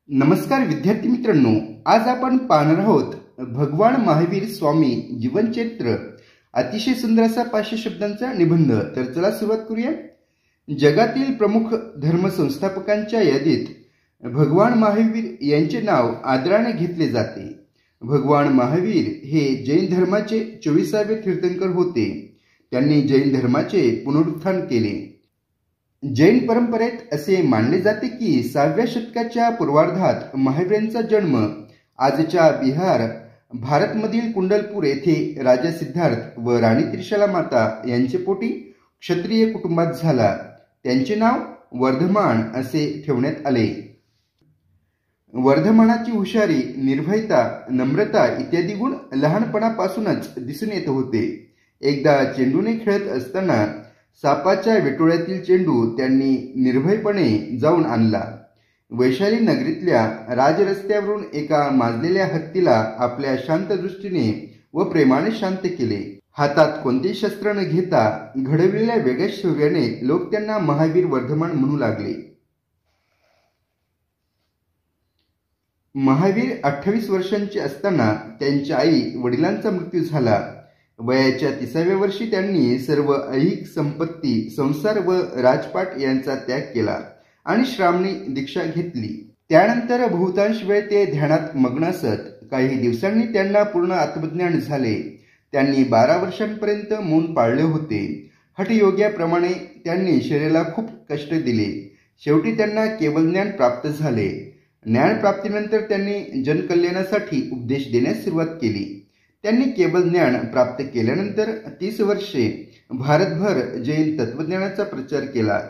नमस्कार विद्यार्थी मित्रांनो, आज आपण पाहणार आहोत भगवान महावीर स्वामी जीवनचरित्र। अतिशय सुंदर असा 500 शब्दांचा निबंध। तर चला सुरुवात करूया। जगातील प्रमुख धर्मसंस्थापकांच्या यादीत भगवान महावीर यांचे नाव आदराने घेतले जाते। भगवान महावीर हे जैन धर्माचे 24वे तीर्थंकर होते। त्यांनी जैन धर्माचे पुनरुत्थान केले। जैन परंपरेत असे मानले जाते की 6व्या शतकाच्या पूर्वार्धात महावीरांचा जन्म आजच्या बिहार भारतमधील कुंडलपूर येथे राजा सिद्धार्थ व राणी त्रिशला माता यांचे पोटी क्षत्रिय कुटुंबात झाला। त्यांचे नाव वर्धमान असे ठेवण्यात आले। वर्धमानाची हुशारी, निर्भयता, नम्रता इत्यादी गुण लहानपणापासूनच दिसून येत होते। एकदा चेंडूने खेळत असताना सापाच्या वेटोळ्यातील चेंडू त्यांनी निर्भयपणे जाऊन आणला। वैशाली नगरीतल्या राजरस्त्यावरून एका माजलेल्या हत्तीला आपल्या शांत दृष्टीने व प्रेमाने शांत केले। हातात कोणते शस्त्र न घेता घडविलेल्या वेगळ्या शौर्याने लोक त्यांना महावीर वर्धमान म्हणू लागले। महावीर 28 वर्षांचे असताना त्यांच्या आई वडिलांचा मृत्यू झाला। वयाच्या 30व्या वर्षी त्यांनी सर्व ऐहिक संपत्ती, संसार व राजपाट यांचा त्याग केला आणि श्रामणी दीक्षा घेतली। त्यानंतर बहुतांश वेळ ते ध्यानात मग्न असत। काही दिवसांनी त्यांना पूर्ण आत्मज्ञान झाले। त्यांनी 12 वर्षांपर्यंत मौन पाळले होते। हठयोग्याप्रमाणे त्यांनी शरीराला खूप कष्ट दिले। शेवटी त्यांना केवल ज्ञान प्राप्त झाले। ज्ञानप्राप्तीनंतर त्यांनी जनकल्याणासाठी उपदेश देण्यास सुरुवात केली। त्यांनी केवल ज्ञान प्राप्त केल्यानंतर 30 वर्षे भारतभर जैन तत्वज्ञानाचा प्रचार केला।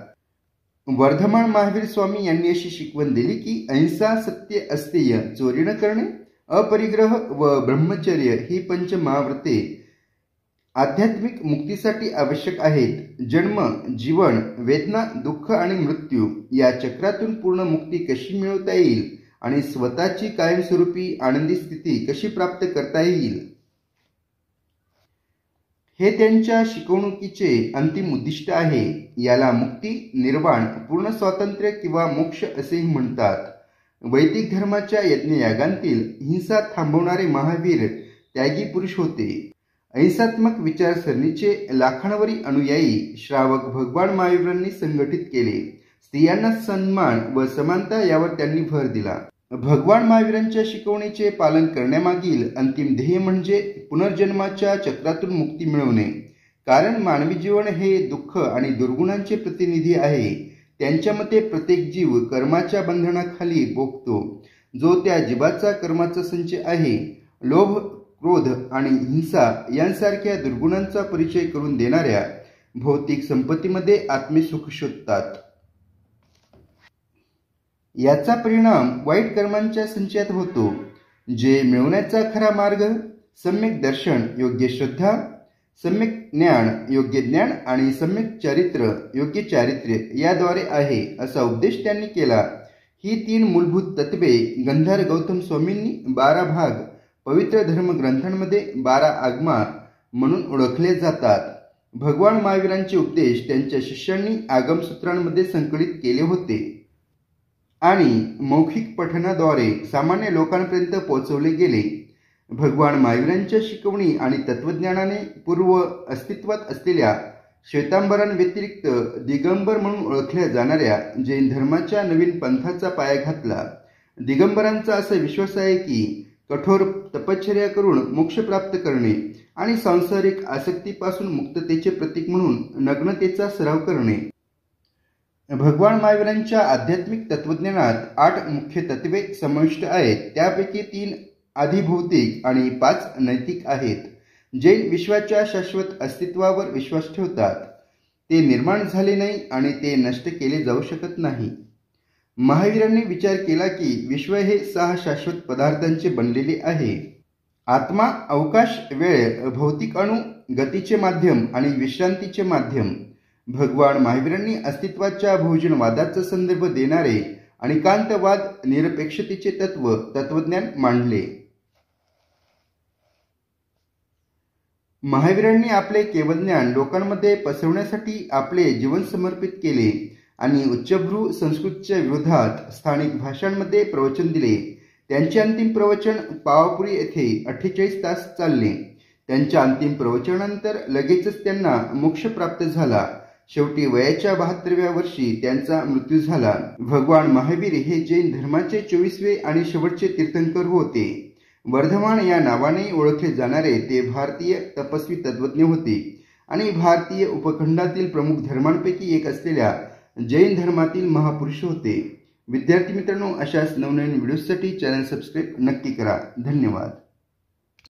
वर्धमान महावीर स्वामी यांनी अशी शिकवण दिली की अहिंसा, सत्य, अस्तेय, चोरी न करणे, अपरिग्रह व ब्रह्मचर्य ही पंचमहाव्रते आध्यात्मिक मुक्तीसाठी आवश्यक आहेत। जन्म, जीवन, वेदना, दुःख आणि मृत्यू या चक्रातून पूर्ण मुक्ती कशी मिळवता येईल आणि स्वतःची कायमस्वरूपी आनंदी स्थिती कशी प्राप्त करता येईल हे त्यांच्या शिकवणुकीचे अंतिम उद्दिष्ट आहे। याला मुक्ती, निर्वाण, पूर्ण स्वातंत्र्य किंवा मोक्ष असेही म्हणतात। वैदिक धर्माच्या यज्ञयागांतील हिंसा थांबवणारे महावीर त्यागी पुरुष होते। अहिंसात्मक विचारसरणीचे लाखांवरी अनुयायी श्रावक भगवान महावीरांनी संघटित केले। स्त्रियांना सन्मान व समानता यावर त्यांनी भर दिला। भगवान महावीरांच्या शिकवणीचे पालन करण्यामागील अंतिम ध्येय म्हणजे पुनर्जन्माच्या चक्रातून मुक्ती मिळवणे। कारण मानवी जीवन हे दुःख आणि दुर्गुणांचे प्रतिनिधी आहे। त्यांच्या मते प्रत्येक जीव कर्माच्या बंधनाखाली पोखतो, जो त्या जीवाचा कर्माचा संच आहे। लोभ, क्रोध आणि हिंसा यांसारख्या दुर्गुणांचा परिचय करून देणाऱ्या भौतिक संपत्तीमध्ये आत्मसुख शोधतात। याचा परिणाम वाईट कर्मांच्या संचयात होतो। जे मिळवण्याचा खरा मार्ग सम्यक दर्शन, योग्य श्रद्धा, सम्यक ज्ञान, योग्य ज्ञान आणि सम्यक चारित्र्य, योग्य चारित्र्य याद्वारे आहे, असा उपदेश त्यांनी केला। ही 3 मूलभूत तत्वे गंधार गौतम स्वामींनी 12 भाग पवित्र धर्मग्रंथांमध्ये 12 आगमा म्हणून ओळखले जातात। भगवान महावीरांचे उपदेश त्यांच्या शिष्यांनी आगमसूत्रांमध्ये संकलित केले होते आणि मौखिक पठणाद्वारे सामान्य लोकांपर्यंत पोहोचवले गेले। भगवान महावीरांच्या शिकवणी आणि तत्वज्ञानाने पूर्व अस्तित्वात असलेल्या श्वेतांबरांव्यतिरिक्त दिगंबर म्हणून ओळखल्या जाणाऱ्या जैन धर्माच्या नवीन पंथाचा पाया घातला। दिगंबरांचा असा विश्वास आहे की कठोर तपश्चर्या करून मोक्ष प्राप्त करणे आणि सांसारिक आसक्तीपासून मुक्ततेचे प्रतीक म्हणून नग्नतेचा सराव करणे। भगवान महावीरांच्या आध्यात्मिक तत्वज्ञानात 8 मुख्य तत्वे समाविष्ट आहेत। त्यापैकी 3 अधिभौतिक आणि 5 नैतिक आहेत। जैन विश्वाच्या शाश्वत अस्तित्वावर विश्वास ठेवतात। ते निर्माण झाले नाही आणि ते नष्ट केले जाऊ शकत नाही। महावीरांनी विचार केला की विश्व हे 6 शाश्वत पदार्थांचे बनलेले आहे। आत्मा, अवकाश, वेळ, भौतिक अणु, गतीचे माध्यम आणि विश्रांतीचे माध्यम। भगवान महावीरांनी अस्तित्वाच्या बहुजनवादाचा संदर्भ देणारे अनिकांतवाद, निरपेक्षतेचे तत्वज्ञान मांडले। महावीरांनी आपले केवल ज्ञान लोकांमध्ये पसरवण्यासाठी आपले जीवन समर्पित केले। आणि उच्चभ्रू संस्कृतीच्या विरोधात स्थानिक भाषांमध्ये प्रवचन दिले. त्यांचे अंतिम प्रवचन पावापुरी येथे 48 तास चालले. त्यांच्या अंतिम प्रवचनानंतर लगेचच त्यांना मोक्ष प्राप्त झाला. शेवटी वयाच्या 72व्या वर्षी त्यांचा मृत्यू झाला. भगवान महावीर हे जैन धर्माचे 24वे आणि शेवटचे तीर्थंकर होते. वर्धमान या नावाने ओळखले जाणारे ते भारतीय तपस्वी तत्वज्ञ होते आणि भारतीय उपखंडातील प्रमुख धर्मांपैकी एक असलेल्या जैन धर्मातील महापुरुष होते. विद्यार्थी मित्रांनो, अशाच नवनवीन व्हिडिओसाठी चॅनल सबस्क्राईब नक्की करा. धन्यवाद.